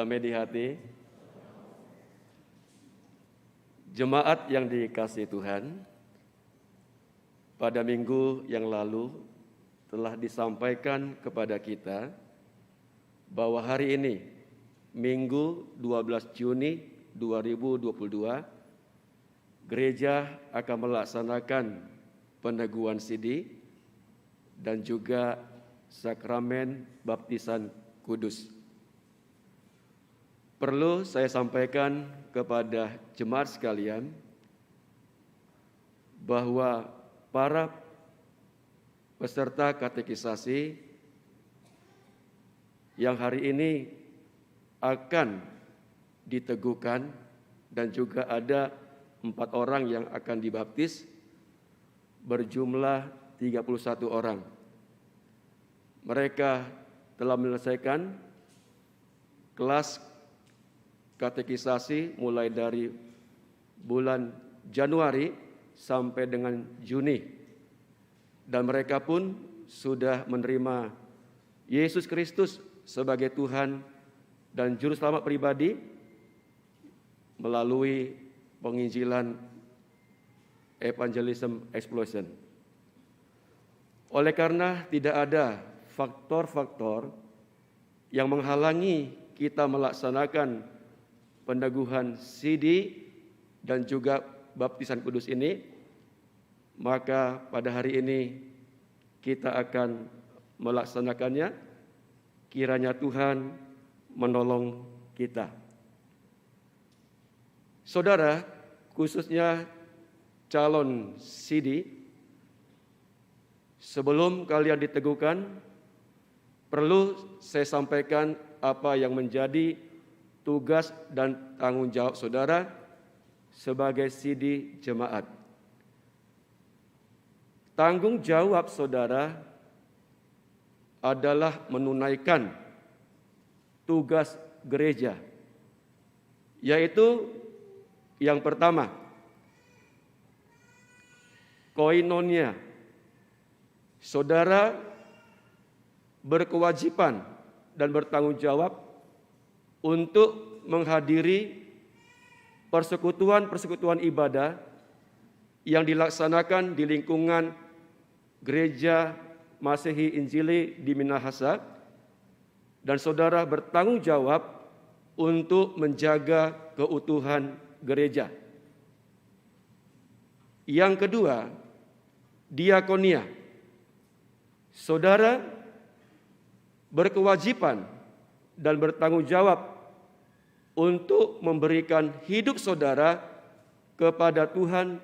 damai di hati. Jemaat yang dikasihi Tuhan, pada minggu yang lalu telah disampaikan kepada kita bahwa hari ini, Minggu 12 Juni 2022, gereja akan melaksanakan peneguhan sidi dan juga sakramen baptisan kudus. Perlu saya sampaikan kepada jemaat sekalian bahwa para peserta katekisasi yang hari ini akan diteguhkan dan juga ada 4 orang yang akan dibaptis berjumlah 31 orang. Mereka telah menyelesaikan kelas katekisasi mulai dari bulan Januari sampai dengan Juni. Dan mereka pun sudah menerima Yesus Kristus sebagai Tuhan dan Juru Selamat pribadi melalui penginjilan Evangelism Explosion. Oleh karena tidak ada faktor-faktor yang menghalangi kita melaksanakan peneguhan sidi dan juga baptisan kudus ini, maka pada hari ini kita akan melaksanakannya. Kiranya Tuhan menolong kita. Saudara, khususnya calon sidi, sebelum kalian diteguhkan, perlu saya sampaikan apa yang menjadi tugas dan tanggung jawab saudara sebagai sidi jemaat. Tanggung jawab saudara adalah menunaikan tugas gereja, yaitu yang pertama, koinonia. Saudara berkewajiban dan bertanggung jawab untuk menghadiri persekutuan-persekutuan ibadah yang dilaksanakan di lingkungan Gereja Masehi Injili di Minahasa, dan saudara bertanggung jawab untuk menjaga keutuhan gereja. Yang kedua, diakonia. Saudara berkewajiban dan bertanggung jawab untuk memberikan hidup saudara kepada Tuhan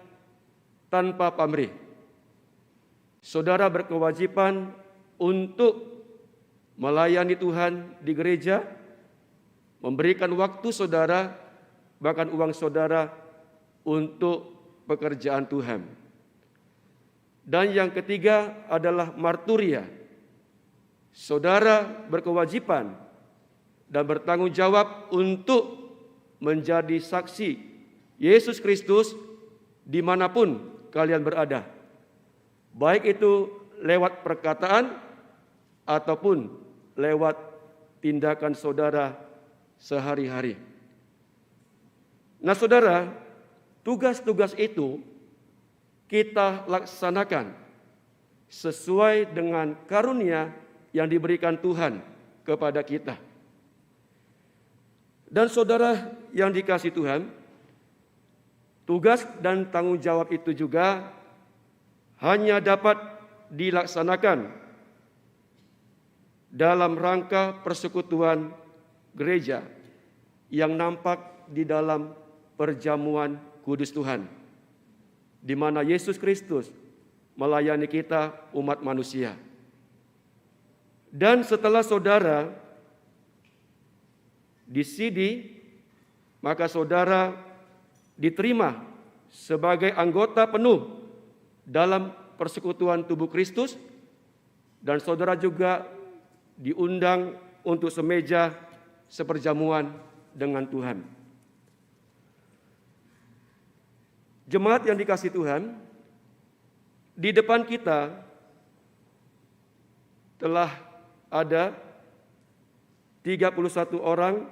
tanpa pamrih. Saudara berkewajiban untuk melayani Tuhan di gereja, memberikan waktu saudara, bahkan uang saudara untuk pekerjaan Tuhan. Dan yang ketiga adalah marturia. Saudara berkewajiban dan bertanggung jawab untuk menjadi saksi Yesus Kristus dimanapun kalian berada, baik itu lewat perkataan ataupun lewat tindakan saudara sehari-hari. Nah saudara, tugas-tugas itu kita laksanakan sesuai dengan karunia yang diberikan Tuhan kepada kita. Dan saudara yang dikasihi Tuhan, tugas dan tanggung jawab itu juga hanya dapat dilaksanakan dalam rangka persekutuan gereja yang nampak di dalam perjamuan kudus Tuhan, di mana Yesus Kristus melayani kita umat manusia. Dan setelah saudara disidi, maka saudara diterima sebagai anggota penuh dalam persekutuan tubuh Kristus, dan saudara juga diundang untuk semeja seperjamuan dengan Tuhan. Jemaat yang dikasihi Tuhan, di depan kita telah ada 31 orang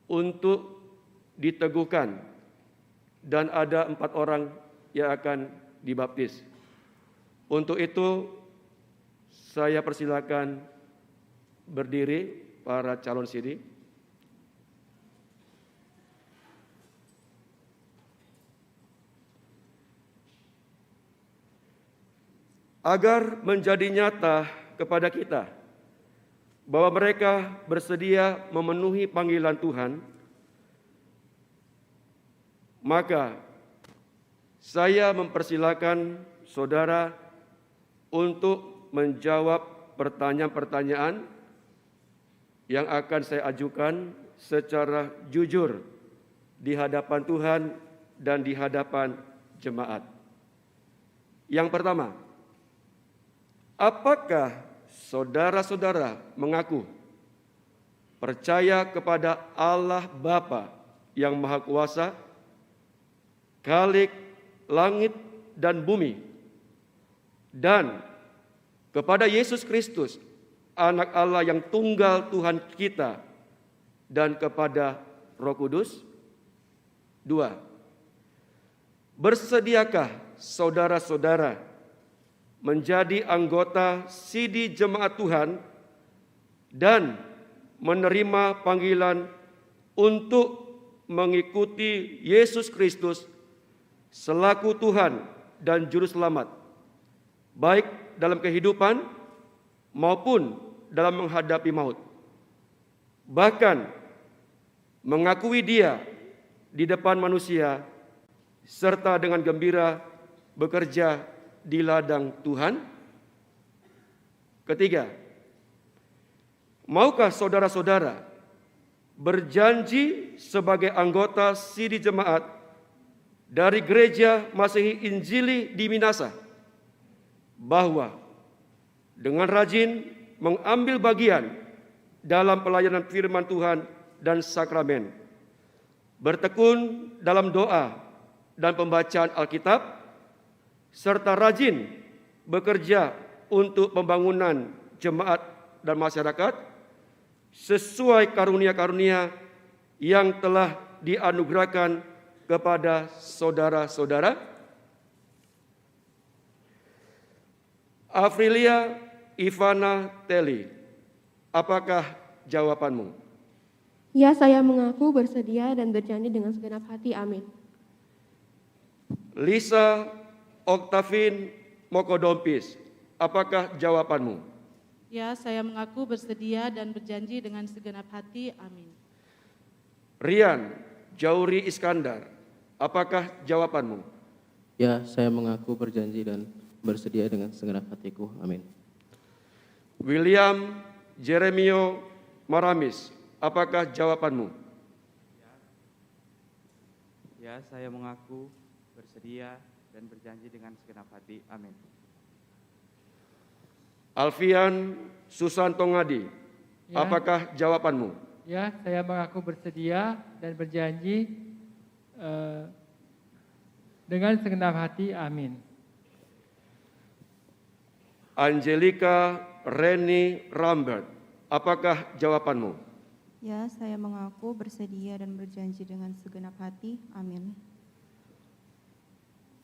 untuk diteguhkan, dan ada 4 orang yang akan dibaptis. Untuk itu, saya persilakan berdiri para calon sini. Agar menjadi nyata kepada kita bahwa mereka bersedia memenuhi panggilan Tuhan, maka saya mempersilakan saudara untuk menjawab pertanyaan-pertanyaan yang akan saya ajukan secara jujur di hadapan Tuhan dan di hadapan jemaat. Yang pertama, apakah saudara-saudara mengaku percaya kepada Allah Bapa yang Maha Kuasa, Khalik langit dan bumi, dan kepada Yesus Kristus, Anak Allah yang tunggal Tuhan kita, dan kepada Roh Kudus? 2. Bersediakah saudara-saudara menjadi anggota Sidi Jemaat Tuhan dan menerima panggilan untuk mengikuti Yesus Kristus selaku Tuhan dan Juru Selamat, baik dalam kehidupan maupun dalam menghadapi maut, bahkan mengakui Dia di depan manusia, serta dengan gembira bekerja di ladang Tuhan? Ketiga, maukah saudara-saudara berjanji sebagai anggota Sidi Jemaat dari Gereja Masehi Injili di Minasa bahwa dengan rajin mengambil bagian dalam pelayanan firman Tuhan dan sakramen, bertekun dalam doa dan pembacaan Alkitab, serta rajin bekerja untuk pembangunan jemaat dan masyarakat sesuai karunia-karunia yang telah dianugerahkan kepada saudara-saudara? Afrilia Ivana Teli, apakah jawabanmu? Ya, saya mengaku bersedia dan berjanji dengan segenap hati. Amin. Lisa Oktavin Mokodompis, apakah jawabanmu? Ya, saya mengaku bersedia dan berjanji dengan segenap hati. Amin. Rian Jauri Iskandar, apakah jawabanmu? Ya, saya mengaku berjanji dan bersedia dengan segenap hatiku. Amin. William Jeremio Maramis, apakah jawabanmu? Ya, saya mengaku bersedia dan berjanji dengan segenap hati. Amin. Alfian Susanto Ngadi, Ya. apakah jawabanmu? Ya, saya mengaku bersedia dan berjanji dengan segenap hati. Amin. Angelika Reni Rambert, apakah jawabanmu? Ya, saya mengaku bersedia dan berjanji dengan segenap hati. Amin.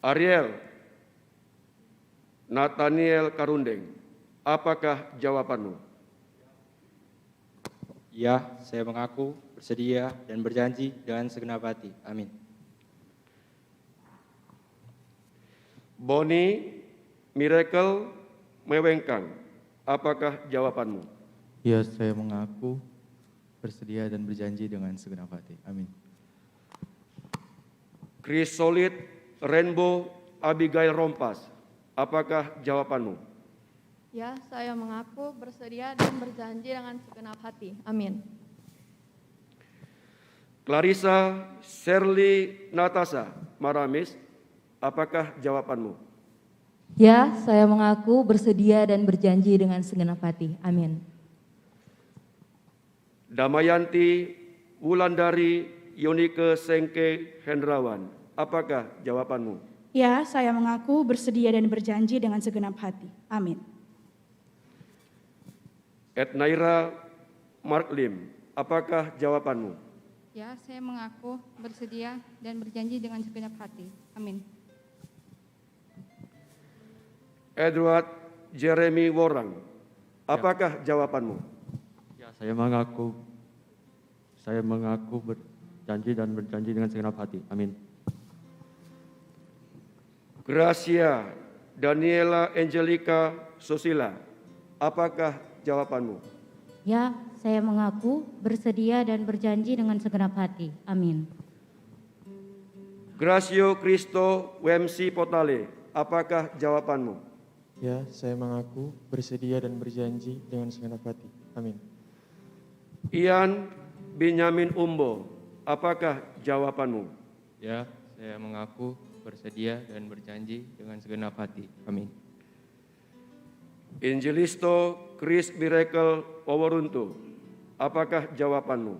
Ariel Nathaniel Karundeng, apakah jawabanmu? Ya, saya mengaku bersedia dan berjanji dengan segenap hati. Amin. Boni Miracle Mewengkang, apakah jawabanmu? Ya, saya mengaku bersedia dan berjanji dengan segenap hati. Amin. Chrysolid Rainbow Abigail Rompas, apakah jawabanmu? Ya, saya mengaku bersedia dan berjanji dengan segenap hati. Amin. Clarissa Shirley Natasha Maramis, apakah jawabanmu? Ya, saya mengaku bersedia dan berjanji dengan segenap hati. Amin. Damayanti Wulandari Yonike Sengke Hendrawan, apakah jawabanmu? Ya, saya mengaku bersedia dan berjanji dengan segenap hati. Amin. Etnaira Marklim, apakah jawabanmu? Ya, saya mengaku bersedia dan berjanji dengan segenap hati. Amin. Edward Jeremy Worang, apakah jawabanmu? Ya, saya mengaku berjanji dan berjanji dengan segenap hati. Amin. Gracia Daniela Angelica Susila, apakah jawabanmu? Ya, saya mengaku bersedia dan berjanji dengan segenap hati. Amin. Gracio Cristo Wemsi Potale, apakah jawabanmu? Ya, saya mengaku bersedia dan berjanji dengan segenap hati. Amin. Ian Benyamin Umbo, apakah jawabanmu? Ya, saya mengaku bersedia dan berjanji dengan segenap hati. Amin. Angelisto Chris Miracle Poweruntu, apakah jawabanmu?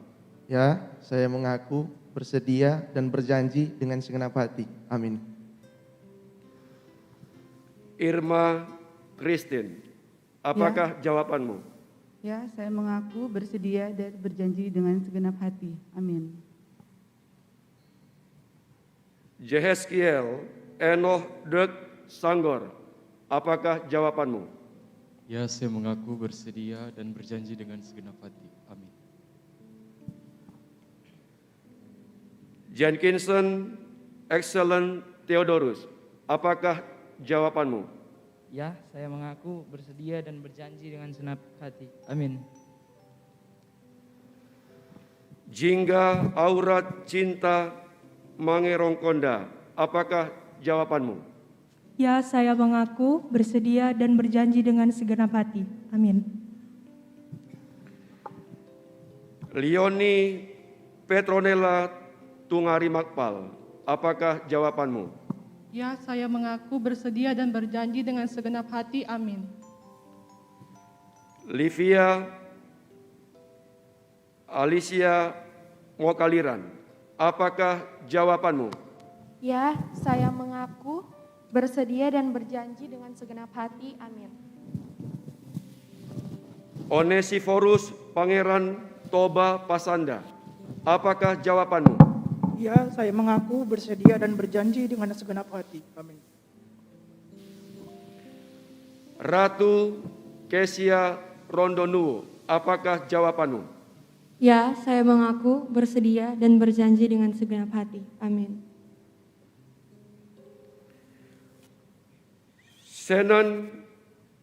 Ya, saya mengaku bersedia dan berjanji dengan segenap hati. Amin. Irma Christine, apakah jawabanmu? Ya, saya mengaku bersedia dan berjanji dengan segenap hati. Amin. Jeheskiel Enoh Dek Sanggor, apakah jawabanmu? Ya, saya mengaku bersedia dan berjanji dengan segenap hati. Amin. Jenkinson Excellent Theodorus, apakah jawabanmu? Ya, saya mengaku bersedia dan berjanji dengan segenap hati. Amin. Jingga Aurat Cinta Mangerongkonda, apakah jawabanmu? Ya, saya mengaku bersedia dan berjanji dengan segenap hati. Amin. Leoni Petronella Tungari Makpal, apakah jawabanmu? Ya, saya mengaku bersedia dan berjanji dengan segenap hati. Amin. Livia Alicia Ngokaliran, apakah jawabanmu? Ya, saya mengaku bersedia dan berjanji dengan segenap hati. Amin. Onesiforus Pangeran Toba Pasanda, apakah jawabanmu? Ya, saya mengaku bersedia dan berjanji dengan segenap hati. Amin. Ratu Kesia Rondonuo, apakah jawabanmu? Ya, saya mengaku bersedia dan berjanji dengan segenap hati. Amin. Senan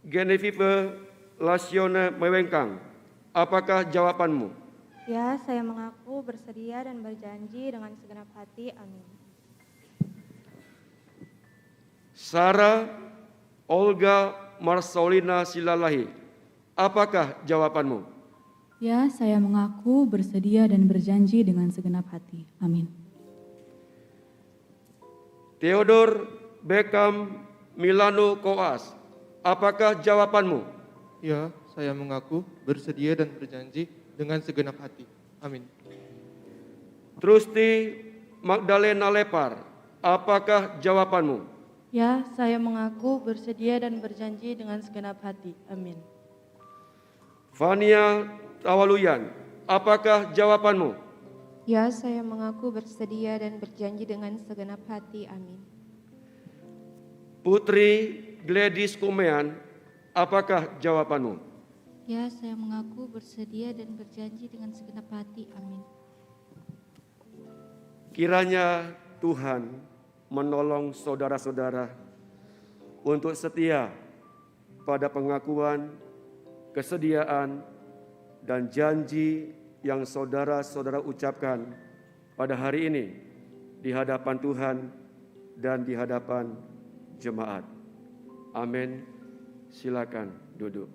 Genevieve Lasione Mewengkang, apakah jawabanmu? Ya, saya mengaku bersedia dan berjanji dengan segenap hati. Amin. Sarah Olga Marsolina Silalahi, apakah jawabanmu? Ya, saya mengaku bersedia dan berjanji dengan segenap hati. Amin. Theodore Beckham Milano Koas, apakah jawabanmu? Ya, saya mengaku bersedia dan berjanji dengan segenap hati. Amin. Trusti Magdalena Lepar, apakah jawabanmu? Ya, saya mengaku bersedia dan berjanji dengan segenap hati. Amin. Fania Tawaluyan, apakah jawabanmu? Ya, saya mengaku bersedia dan berjanji dengan segenap hati. Amin. Putri Gladys Kumean, apakah jawabanmu? Ya, saya mengaku bersedia dan berjanji dengan segenap hati. Amin. Kiranya Tuhan menolong saudara-saudara untuk setia pada pengakuan, kesediaan, dan janji yang saudara-saudara ucapkan pada hari ini di hadapan Tuhan dan di hadapan jemaat. Amin. Silakan duduk.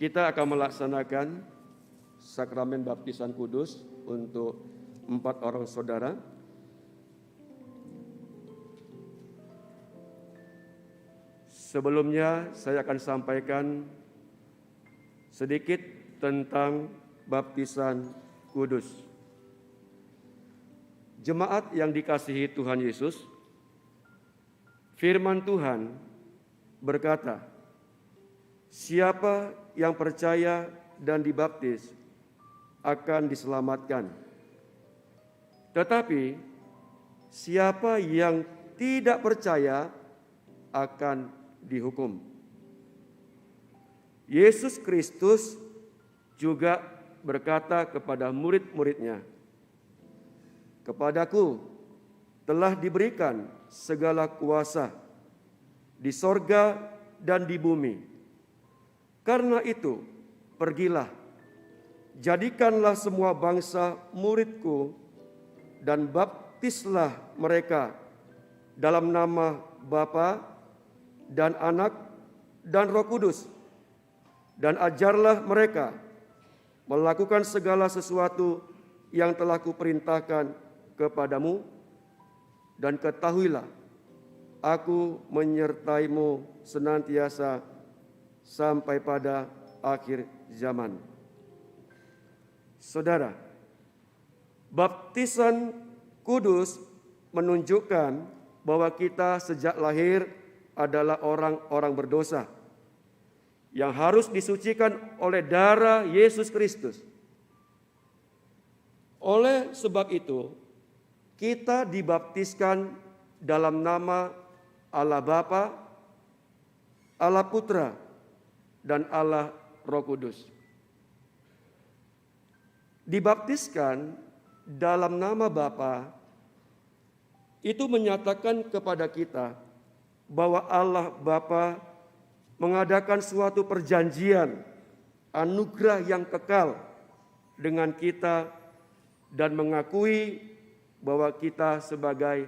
Kita akan melaksanakan sakramen baptisan kudus untuk 4 orang saudara. Sebelumnya saya akan sampaikan sedikit tentang baptisan kudus. Jemaat yang dikasihi Tuhan Yesus, firman Tuhan berkata, siapa yang percaya dan dibaptis akan diselamatkan. Tetapi siapa yang tidak percaya akan dihukum. Yesus Kristus juga berkata kepada murid-muridnya, "Kepadaku telah diberikan segala kuasa di sorga dan di bumi. Karena itu, pergilah, jadikanlah semua bangsa muridku dan baptislah mereka dalam nama Bapa dan Anak dan Roh Kudus, dan ajarlah mereka melakukan segala sesuatu yang telah kuperintahkan kepadamu, dan ketahuilah, aku menyertaimu senantiasa sampai pada akhir zaman." Saudara, baptisan kudus menunjukkan bahwa kita sejak lahir adalah orang-orang berdosa yang harus disucikan oleh darah Yesus Kristus. Oleh sebab itu, kita dibaptiskan dalam nama Allah Bapa, Allah Putra, dan Allah Roh Kudus. Dibaptiskan dalam nama Bapa itu menyatakan kepada kita bahwa Allah Bapa mengadakan suatu perjanjian anugerah yang kekal dengan kita dan mengakui bahwa kita sebagai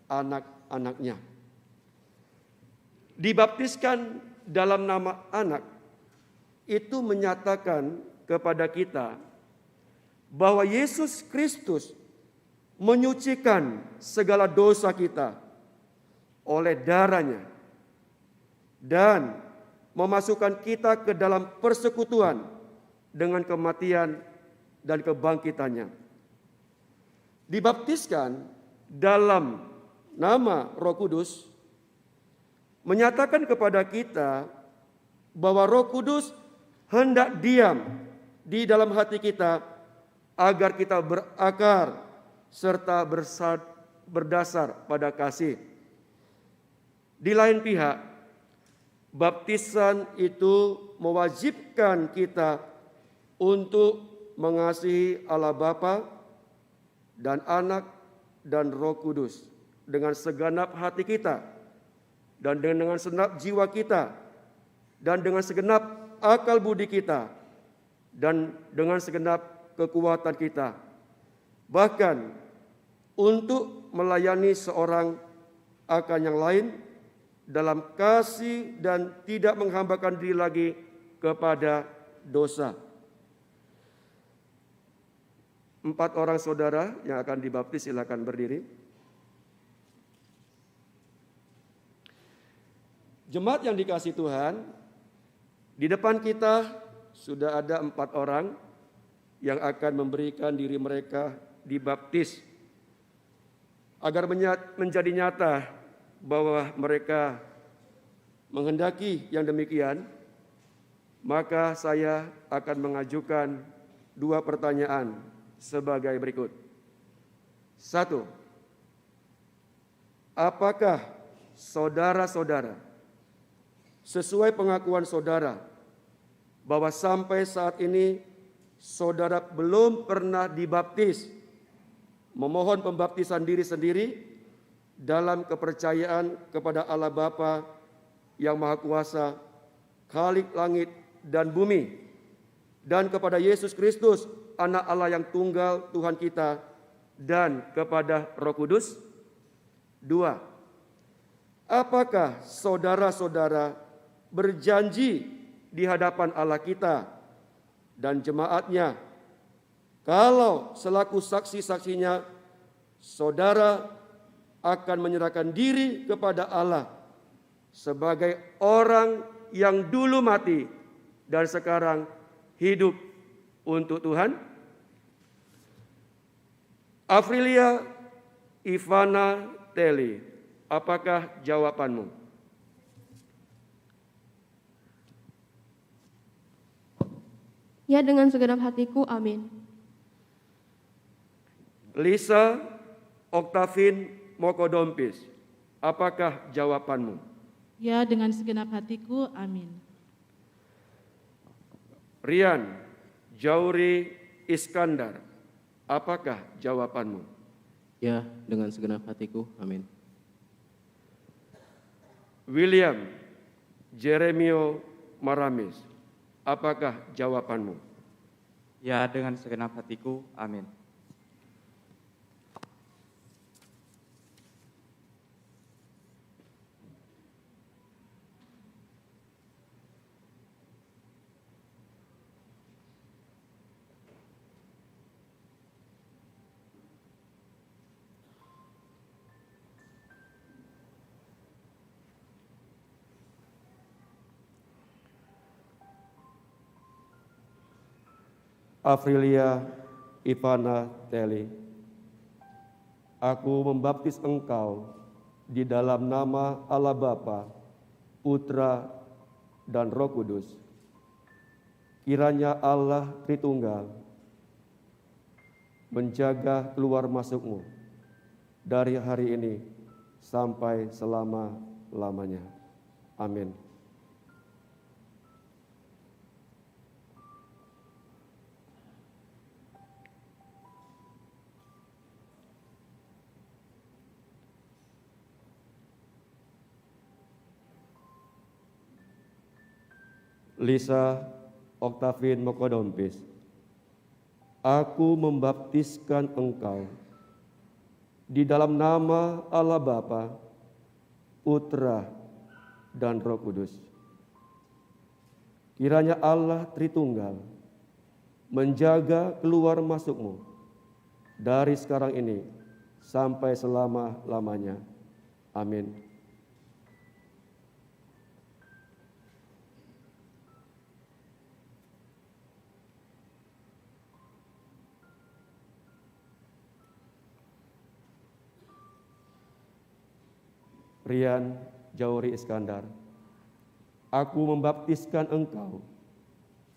anak-anaknya. Dibaptiskan dalam nama Anak itu menyatakan kepada kita bahwa Yesus Kristus menyucikan segala dosa kita oleh darah-Nya dan memasukkan kita ke dalam persekutuan dengan kematian dan kebangkitannya. Dibaptiskan dalam nama Roh Kudus menyatakan kepada kita bahwa Roh Kudus hendak diam di dalam hati kita agar kita berakar serta berdasar pada kasih. Di lain pihak, baptisan itu mewajibkan kita untuk mengasihi Allah Bapa dan Anak dan Roh Kudus dengan segenap hati kita dan dengan segenap jiwa kita dan dengan segenap akal budi kita dan dengan segenap kekuatan kita. Bahkan untuk melayani seorang akan yang lain dalam kasih dan tidak menghambakan diri lagi kepada dosa. 4 orang saudara yang akan dibaptis silakan berdiri. Jemaat yang dikasihi Tuhan, di depan kita sudah ada 4 orang yang akan memberikan diri mereka dibaptis agar menjadi nyata bahwa mereka menghendaki yang demikian. Maka saya akan mengajukan 2 pertanyaan sebagai berikut. 1. Apakah saudara-saudara sesuai pengakuan saudara bahwa sampai saat ini saudara belum pernah dibaptis, memohon pembaptisan diri sendiri dalam kepercayaan kepada Allah Bapa yang Maha Kuasa, Khalik langit dan bumi, dan kepada Yesus Kristus, Anak Allah yang tunggal Tuhan kita, dan kepada Roh Kudus? 2. Apakah saudara-saudara berjanji di hadapan Allah kita dan jemaatnya, kalau selaku saksi-saksinya, saudara akan menyerahkan diri kepada Allah sebagai orang yang dulu mati dan sekarang hidup untuk Tuhan? Afrilia Ivana Teli, apakah jawabanmu? Ya, dengan segenap hatiku. Amin. Lisa Oktavin Mokodompis, apakah jawabanmu? Ya, dengan segenap hatiku. Amin. Rian Jauri Iskandar, apakah jawabanmu? Ya, dengan segenap hatiku. Amin. William Jeremio Maramis, apakah jawabanmu? Ya, dengan segenap hatiku. Amin. Afrilia Ivana Teli, aku membaptis engkau di dalam nama Allah Bapa, Putra, dan Roh Kudus. Kiranya Allah Tritunggal menjaga keluar masukmu dari hari ini sampai selama-lamanya. Amin. Lisa Oktavin Mokodompis, aku membaptiskan engkau di dalam nama Allah Bapa, Putra, dan Roh Kudus. Kiranya Allah Tritunggal menjaga keluar masukmu dari sekarang ini sampai selama-lamanya. Amin. Rian Jauri Iskandar, aku membaptiskan engkau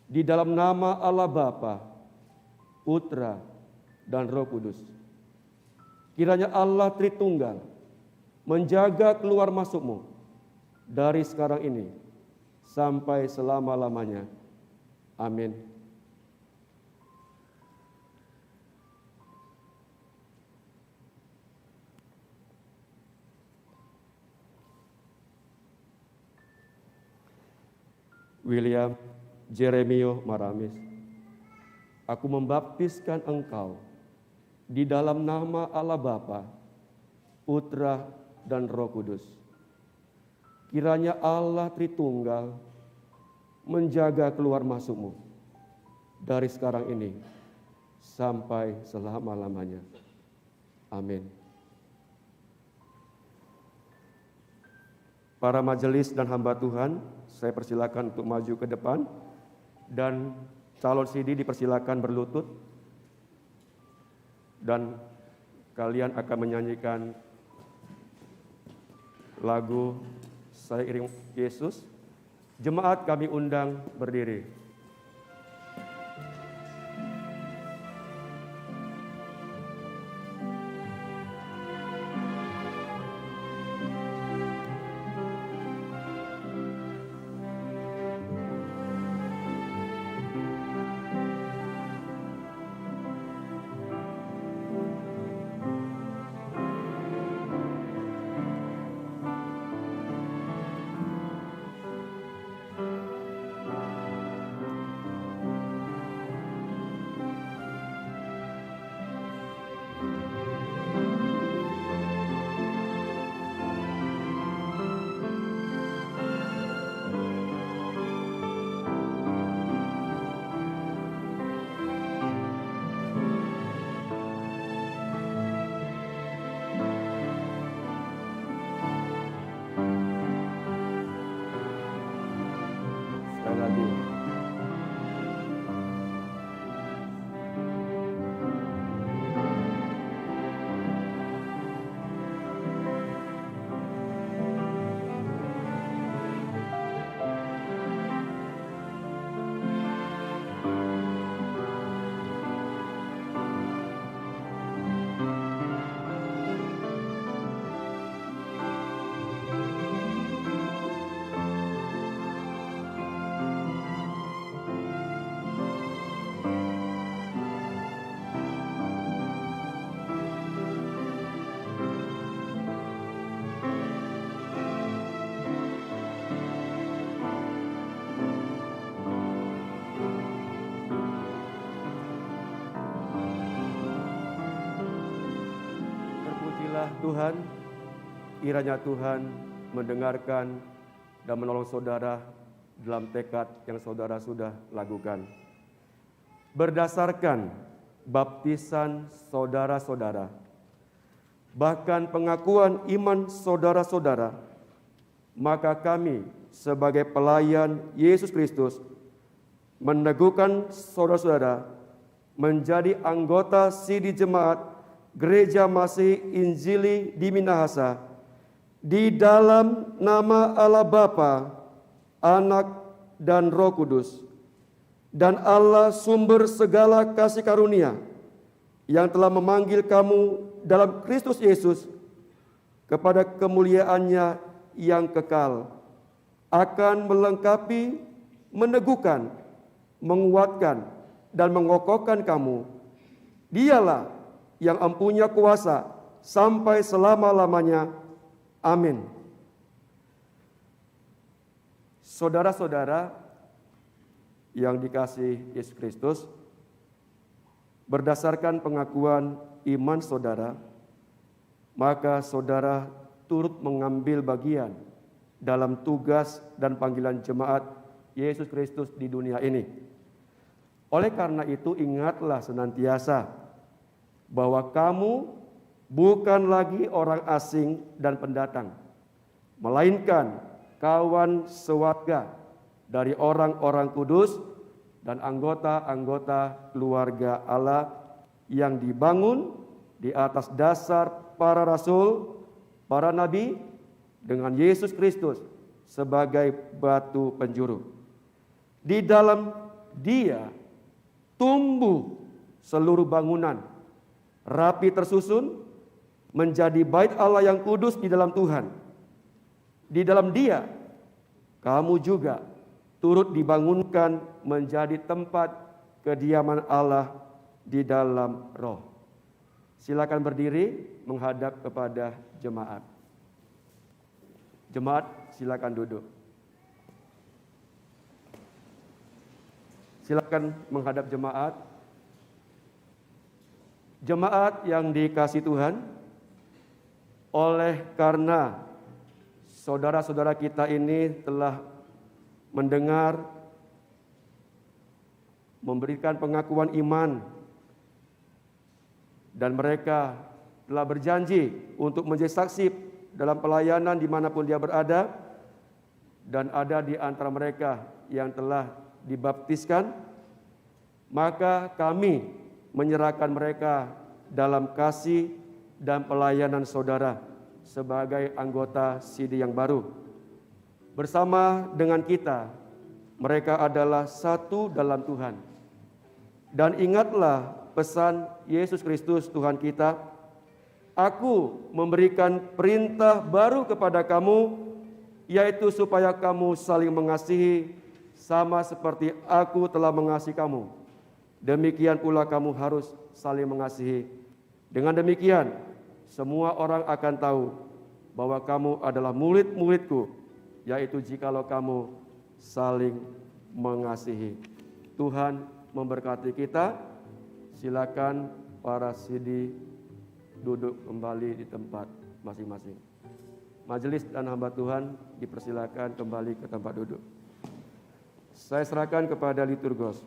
di dalam nama Allah Bapa, Putra, dan Roh Kudus. Kiranya Allah Tritunggal menjaga keluar masukmu dari sekarang ini sampai selama-lamanya. Amin. William Jeremio Maramis, aku membaptiskan engkau di dalam nama Allah Bapa, Putra, dan Roh Kudus. Kiranya Allah Tritunggal menjaga keluar masukmu dari sekarang ini sampai selama-lamanya. Amin. Para majelis dan hamba Tuhan, saya persilakan untuk maju ke depan dan calon CD dipersilakan berlutut dan kalian akan menyanyikan lagu Saya Iring Yesus. Jemaat kami undang berdiri. Tuhan, kiranya Tuhan mendengarkan dan menolong saudara dalam tekad yang saudara sudah lakukan. Berdasarkan baptisan saudara-saudara, bahkan pengakuan iman saudara-saudara, maka kami sebagai pelayan Yesus Kristus meneguhkan saudara-saudara menjadi anggota Sidi Jemaat Gereja Masih Injili di Minahasa di dalam nama Allah Bapa, Anak, dan Roh Kudus, dan Allah sumber segala kasih karunia yang telah memanggil kamu dalam Kristus Yesus kepada kemuliaannya yang kekal, akan melengkapi, meneguhkan, menguatkan, dan mengokohkan kamu. Dialah yang empunya kuasa sampai selama-lamanya. Amin. Saudara-saudara yang dikasihi Yesus Kristus, berdasarkan pengakuan iman saudara, maka saudara turut mengambil bagian dalam tugas dan panggilan jemaat Yesus Kristus di dunia ini. Oleh karena itu, ingatlah senantiasa bahwa kamu bukan lagi orang asing dan pendatang, melainkan kawan sewarga dari orang-orang kudus dan anggota-anggota keluarga Allah yang dibangun di atas dasar para rasul, para nabi, dengan Yesus Kristus sebagai batu penjuru. Di dalam Dia tumbuh seluruh bangunan, rapi tersusun, menjadi bait Allah yang kudus di dalam Tuhan. Di dalam Dia, kamu juga turut dibangunkan menjadi tempat kediaman Allah di dalam Roh. Silakan berdiri menghadap kepada jemaat. Jemaat, silakan duduk. Silakan menghadap jemaat. Jemaat yang dikasihi Tuhan, oleh karena saudara-saudara kita ini telah mendengar, memberikan pengakuan iman, dan mereka telah berjanji untuk menjadi saksi dalam pelayanan dimanapun dia berada, dan ada di antara mereka yang telah dibaptiskan, maka kami menyerahkan mereka dalam kasih dan pelayanan saudara sebagai anggota Sidi yang baru. Bersama dengan kita, mereka adalah satu dalam Tuhan. Dan ingatlah pesan Yesus Kristus Tuhan kita, "Aku memberikan perintah baru kepada kamu, yaitu supaya kamu saling mengasihi sama seperti aku telah mengasihi kamu. Demikian pula kamu harus saling mengasihi. Dengan demikian, semua orang akan tahu bahwa kamu adalah murid-muridku, yaitu jikalau kamu saling mengasihi." Tuhan memberkati kita. Silakan para Sidi duduk kembali di tempat masing-masing. Majelis dan hamba Tuhan dipersilakan kembali ke tempat duduk. Saya serahkan kepada liturgos.